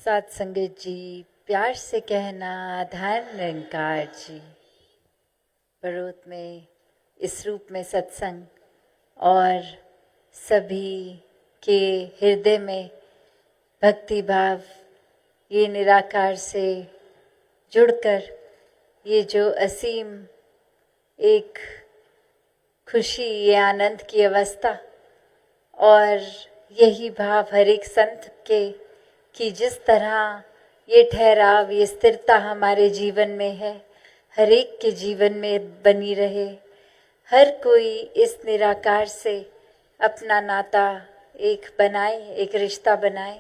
साथ संगत जी, प्यार से कहना धन निरंकार जी। बड़ौत में इस रूप में सत्संग और सभी के हृदय में भक्ति भाव, ये निराकार से जुड़कर ये जो असीम एक खुशी, ये आनंद की अवस्था और यही भाव हर एक संत के कि जिस तरह ये ठहराव, ये स्थिरता हमारे जीवन में है, हर एक के जीवन में बनी रहे। हर कोई इस निराकार से अपना नाता एक बनाए, एक रिश्ता बनाए।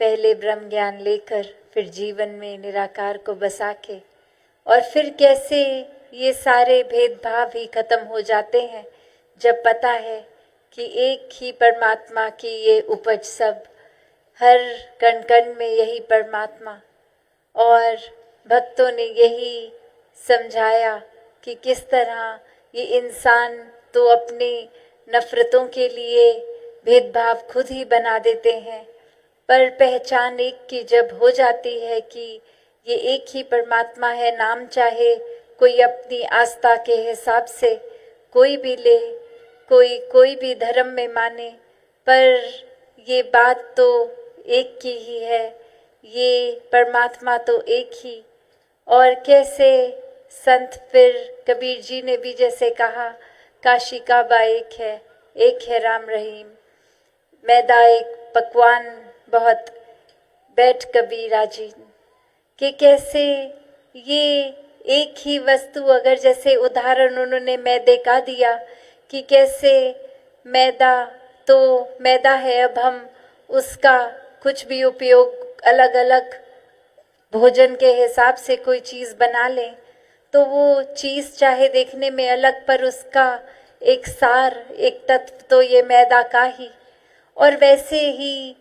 पहले ब्रह्म ज्ञान लेकर फिर जीवन में निराकार को बसा के और फिर कैसे ये सारे भेदभाव ही खत्म हो जाते हैं जब पता है कि एक ही परमात्मा की ये उपज, सब हर कण कण में यही परमात्मा। और भक्तों ने यही समझाया कि किस तरह ये इंसान तो अपने नफरतों के लिए भेदभाव खुद ही बना देते हैं, पर पहचान एक की जब हो जाती है कि ये एक ही परमात्मा है, नाम चाहे कोई अपनी आस्था के हिसाब से कोई भी ले, कोई भी धर्म में माने, पर ये बात तो एक की ही है, ये परमात्मा तो एक ही। और कैसे संत फिर कबीर जी ने भी जैसे कहा, काशी काबा एक है राम रहीम। मैदा एक पकवान बहुत बैठ कबीरा जी, कि कैसे ये एक ही वस्तु, अगर जैसे उदाहरण उन्होंने मैदे का दिया कि कैसे मैदा तो मैदा है, अब हम उसका कुछ भी उपयोग अलग अलग भोजन के हिसाब से कोई चीज़ बना लें तो वो चीज़ चाहे देखने में अलग, पर उसका एक सार, एक तत्व तो ये मैदा का ही। और वैसे ही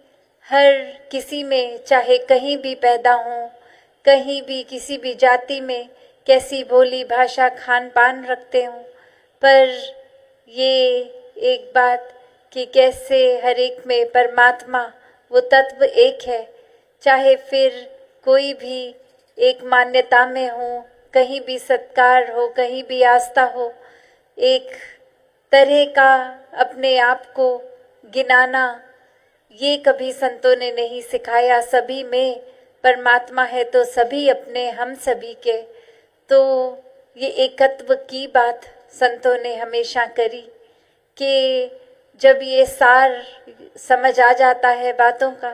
हर किसी में, चाहे कहीं भी पैदा हो, कहीं भी किसी भी जाति में कैसी बोली भाषा खान पान रखते हों, पर ये एक बात कि कैसे हर एक में परमात्मा वो तत्व एक है। चाहे फिर कोई भी एक मान्यता में हो, कहीं भी सत्कार हो, कहीं भी आस्था हो, एक तरह का अपने आप को गिनाना ये कभी संतों ने नहीं सिखाया। सभी में परमात्मा है तो सभी अपने, हम सभी के, तो ये एकत्व की बात संतों ने हमेशा करी कि जब ये सार समझ आ जाता है बातों का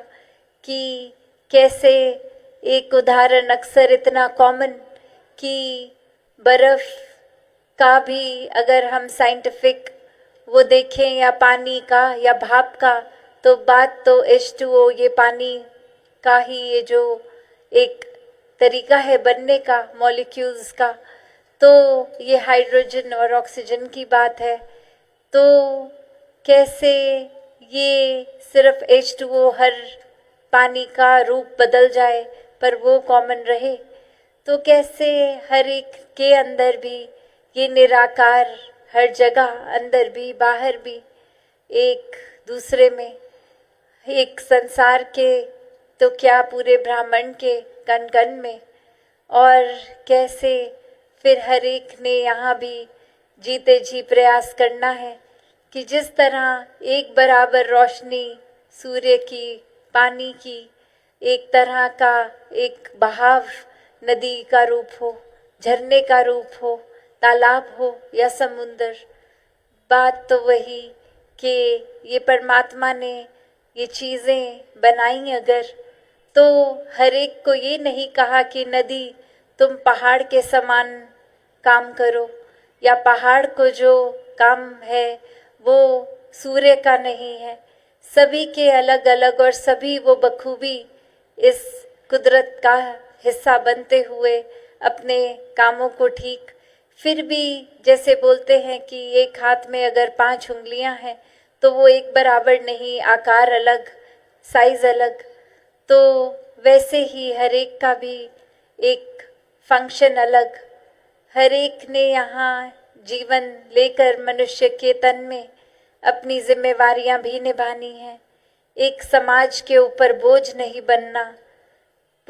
कि कैसे एक उदाहरण अक्सर इतना कॉमन कि बर्फ़ का भी अगर हम साइंटिफिक वो देखें या पानी का या भाप का, तो बात तो H2O, ये पानी का ही ये जो एक तरीका है बनने का मॉलिक्यूल्स का, तो ये हाइड्रोजन और ऑक्सीजन की बात है। तो कैसे ये सिर्फ H2O हर पानी का रूप बदल जाए पर वो कॉमन रहे, तो कैसे हर एक के अंदर भी ये निराकार, हर जगह अंदर भी बाहर भी, एक दूसरे में, एक संसार के तो क्या पूरे ब्रह्मांड के कण कण में। और कैसे फिर हर एक ने यहाँ भी जीते जी प्रयास करना है कि जिस तरह एक बराबर रोशनी सूर्य की, पानी की, एक तरह का एक बहाव नदी का रूप हो, झरने का रूप हो, तालाब हो या समुंदर, बात तो वही कि ये परमात्मा ने ये चीज़ें बनाई अगर, तो हर एक को ये नहीं कहा कि नदी तुम पहाड़ के समान काम करो, या पहाड़ को जो काम है वो सूर्य का नहीं है। सभी के अलग अलग और सभी वो बखूबी इस कुदरत का हिस्सा बनते हुए अपने कामों को ठीक, फिर भी जैसे बोलते हैं कि एक हाथ में अगर 5 उंगलियां हैं तो वो एक बराबर नहीं, आकार अलग, साइज अलग। तो वैसे ही हर एक का भी एक फंक्शन अलग। हर एक ने यहाँ जीवन लेकर मनुष्य के तन में अपनी जिम्मेवारियां भी निभानी हैं। एक समाज के ऊपर बोझ नहीं बनना,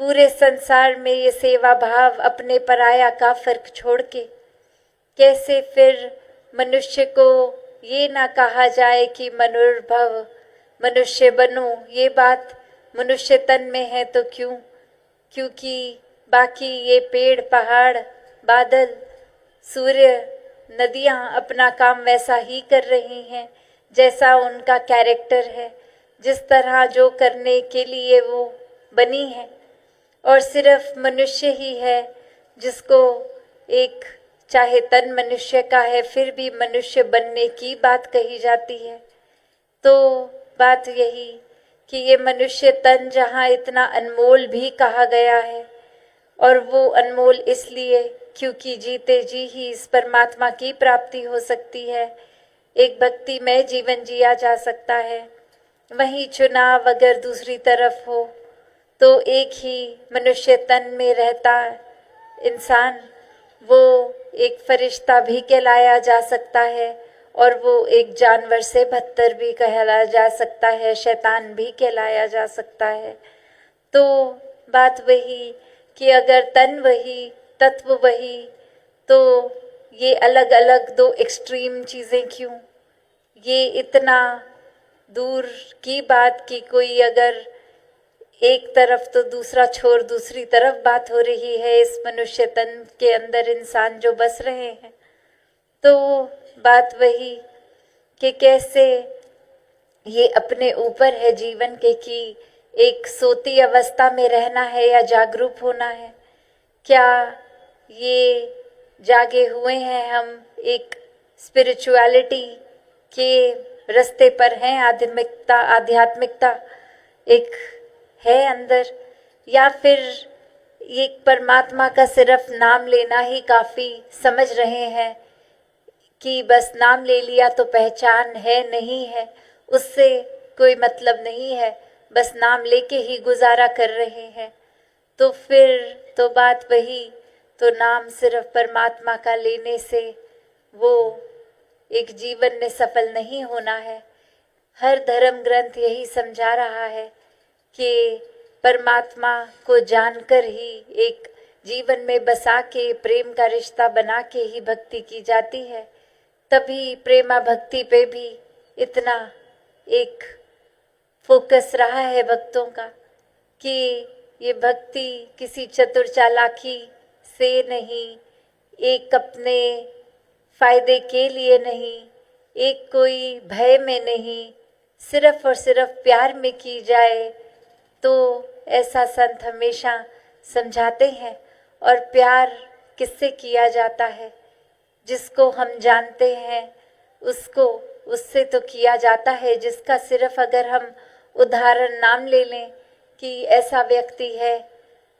पूरे संसार में ये सेवा भाव अपने पराया का फर्क छोड़ के कैसे फिर मनुष्य को ये ना कहा जाए कि मनुर्भव मनुष्य बनो, ये बात मनुष्य तन में है तो क्यों, क्योंकि बाकी ये पेड़ पहाड़ बादल सूर्य नदियाँ अपना काम वैसा ही कर रही हैं जैसा उनका कैरेक्टर है, जिस तरह जो करने के लिए वो बनी है। और सिर्फ मनुष्य ही है जिसको एक चाहे तन मनुष्य का है फिर भी मनुष्य बनने की बात कही जाती है। तो बात यही कि ये मनुष्य तन जहाँ इतना अनमोल भी कहा गया है, और वो अनमोल इसलिए क्योंकि जीते जी ही इस परमात्मा की प्राप्ति हो सकती है, एक भक्तिमय जीवन जिया जा सकता है। वहीं चुनाव अगर दूसरी तरफ हो तो एक ही मनुष्य तन में रहता इंसान वो एक फरिश्ता भी कहलाया जा सकता है, और वो एक जानवर से बदतर भी कहलाया जा सकता है, शैतान भी कहलाया जा सकता है। तो बात वही कि अगर तन वही तत्व वही, तो ये अलग अलग दो एक्सट्रीम चीज़ें क्यों? ये इतना दूर की बात कि कोई अगर एक तरफ तो दूसरा छोर दूसरी तरफ बात हो रही है इस मनुष्य तन के अंदर इंसान जो बस रहे हैं। तो बात वही कि कैसे ये अपने ऊपर है जीवन के कि एक सोती अवस्था में रहना है या जागरूक होना है। क्या ये जागे हुए हैं हम एक स्पिरिचुअलिटी के रास्ते पर हैं, आध्यात्मिकता एक है अंदर, या फिर एक परमात्मा का सिर्फ नाम लेना ही काफ़ी समझ रहे हैं कि बस नाम ले लिया तो पहचान है, नहीं है, उससे कोई मतलब नहीं है, बस नाम लेके ही गुजारा कर रहे हैं। तो फिर तो बात वही, तो नाम सिर्फ परमात्मा का लेने से वो एक जीवन में सफल नहीं होना है। हर धर्म ग्रंथ यही समझा रहा है कि परमात्मा को जानकर ही एक जीवन में बसा के प्रेम का रिश्ता बना के ही भक्ति की जाती है। तभी प्रेमा भक्ति पे भी इतना एक फोकस रहा है भक्तों का कि ये भक्ति किसी चतुर चालाकी से नहीं, एक अपने फायदे के लिए नहीं, एक कोई भय में नहीं, सिर्फ और सिर्फ प्यार में की जाए, तो ऐसा संत हमेशा समझाते हैं। और प्यार किससे किया जाता है? जिसको हम जानते हैं उसको, उससे तो किया जाता है, जिसका सिर्फ अगर हम उदाहरण नाम ले लें कि ऐसा व्यक्ति है,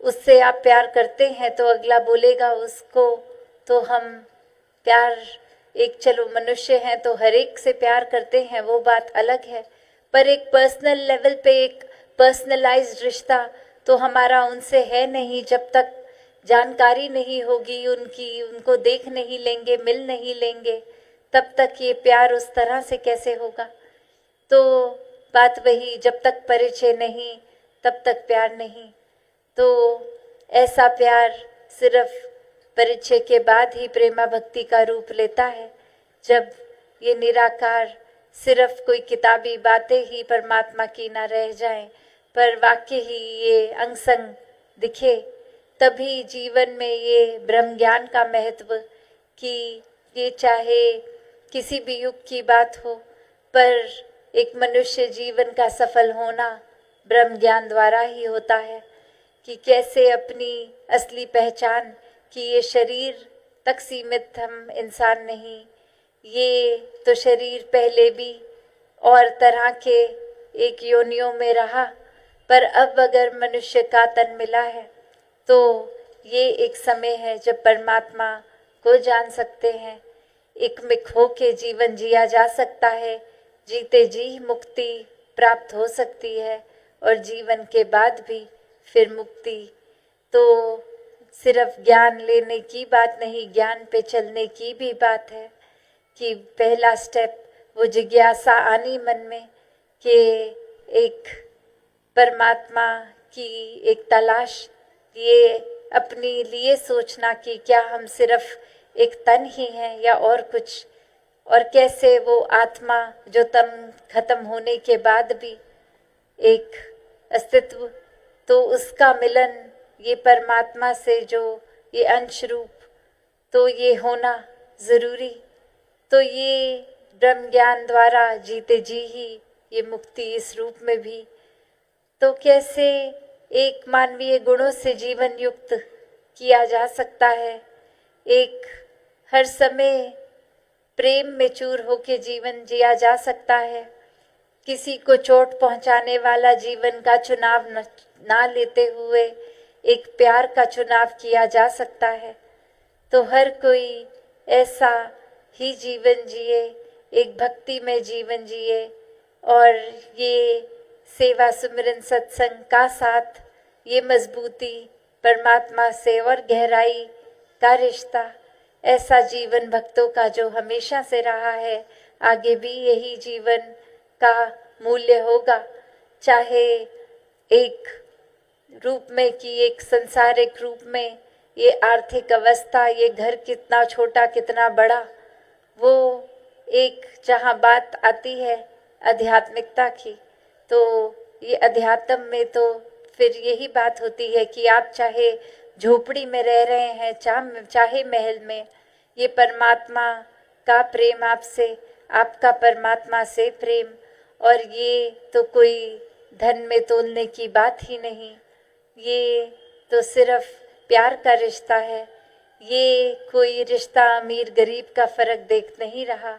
उससे आप प्यार करते हैं तो अगला बोलेगा उसको तो हम प्यार, एक चलो मनुष्य हैं तो हर एक से प्यार करते हैं, वो बात अलग है, पर एक पर्सनल लेवल पे एक पर्सनलाइज्ड रिश्ता तो हमारा उनसे है नहीं। जब तक जानकारी नहीं होगी उनकी, उनको देख नहीं लेंगे, मिल नहीं लेंगे, तब तक ये प्यार उस तरह से कैसे होगा? तो बात वही, जब तक परिचय नहीं तब तक प्यार नहीं। तो ऐसा प्यार सिर्फ परिचय के बाद ही प्रेमा भक्ति का रूप लेता है, जब ये निराकार सिर्फ कोई किताबी बातें ही परमात्मा की ना रह जाएं, पर वाक्य ही ये अंग संग दिखे, तभी जीवन में ये ब्रह्म ज्ञान का महत्व, कि ये चाहे किसी भी युग की बात हो, पर एक मनुष्य जीवन का सफल होना ब्रह्म ज्ञान द्वारा ही होता है। कि कैसे अपनी असली पहचान, कि ये शरीर तक सीमित हम इंसान नहीं, ये तो शरीर पहले भी और तरह के एक योनियों में रहा, पर अब अगर मनुष्य का तन मिला है तो ये एक समय है जब परमात्मा को जान सकते हैं, एकमिक हो के जीवन जिया जा सकता है, जीते जी मुक्ति प्राप्त हो सकती है, और जीवन के बाद भी फिर मुक्ति। तो सिर्फ ज्ञान लेने की बात नहीं, ज्ञान पे चलने की भी बात है, कि पहला स्टेप वो जिज्ञासा आनी मन में कि एक परमात्मा की एक तलाश, ये अपने लिए सोचना कि क्या हम सिर्फ एक तन ही हैं या और कुछ, और कैसे वो आत्मा जो तन खत्म होने के बाद भी एक अस्तित्व, तो उसका मिलन ये परमात्मा से जो ये अंश रूप, तो ये होना ज़रूरी। तो ये ब्रह्म ज्ञान द्वारा जीते जी ही ये मुक्ति इस रूप में भी। तो कैसे एक मानवीय गुणों से जीवन युक्त किया जा सकता है, एक हर समय प्रेम में चूर होके जीवन जिया जा सकता है, किसी को चोट पहुंचाने वाला जीवन का चुनाव ना लेते हुए एक प्यार का चुनाव किया जा सकता है। तो हर कोई ऐसा ही जीवन जिए, एक भक्ति में जीवन जिए, और ये सेवा सुमिरन सत्संग का साथ, ये मजबूती परमात्मा से और गहराई का रिश्ता, ऐसा जीवन भक्तों का जो हमेशा से रहा है, आगे भी यही जीवन का मूल्य होगा। चाहे एक रूप में कि एक संसारिक रूप में ये आर्थिक अवस्था, ये घर कितना छोटा कितना बड़ा, वो एक जहाँ बात आती है आध्यात्मिकता की, तो ये अध्यात्म में तो फिर यही बात होती है कि आप चाहे झोपड़ी में रह रहे हैं चाहे महल में, ये परमात्मा का प्रेम आपसे, आपका परमात्मा से प्रेम, और ये तो कोई धन में तोलने की बात ही नहीं, ये तो सिर्फ प्यार का रिश्ता है। ये कोई रिश्ता अमीर गरीब का फर्क देख नहीं रहा,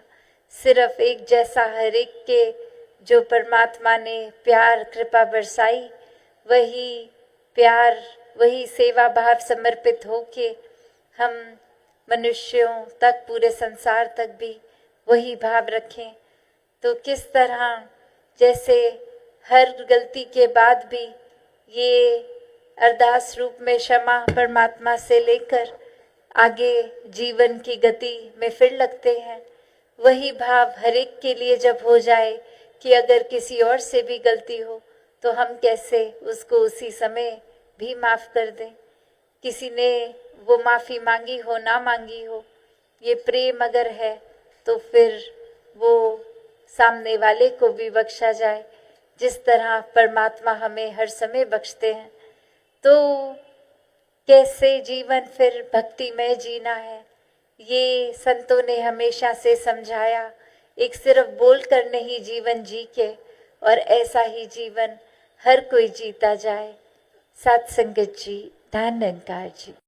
सिर्फ एक जैसा हर एक के जो परमात्मा ने प्यार कृपा बरसाई, वही प्यार, वही सेवा भाव समर्पित होके हम मनुष्यों तक, पूरे संसार तक भी वही भाव रखें। तो किस तरह जैसे हर गलती के बाद भी ये अरदास रूप में क्षमा परमात्मा से लेकर आगे जीवन की गति में फिर लगते हैं, वही भाव हर एक के लिए जब हो जाए कि अगर किसी और से भी गलती हो तो हम कैसे उसको उसी समय भी माफ़ कर दें, किसी ने वो माफ़ी मांगी हो ना मांगी हो, ये प्रेम अगर है तो फिर वो सामने वाले को भी बख्शा जाए, जिस तरह परमात्मा हमें हर समय बख्शते हैं। तो कैसे जीवन फिर भक्ति में जीना है, ये संतों ने हमेशा से समझाया। एक सिर्फ बोल कर नहीं जीवन जी के, और ऐसा ही जीवन हर कोई जीता जाए। सत्संगत जी, धन निरंकार जी।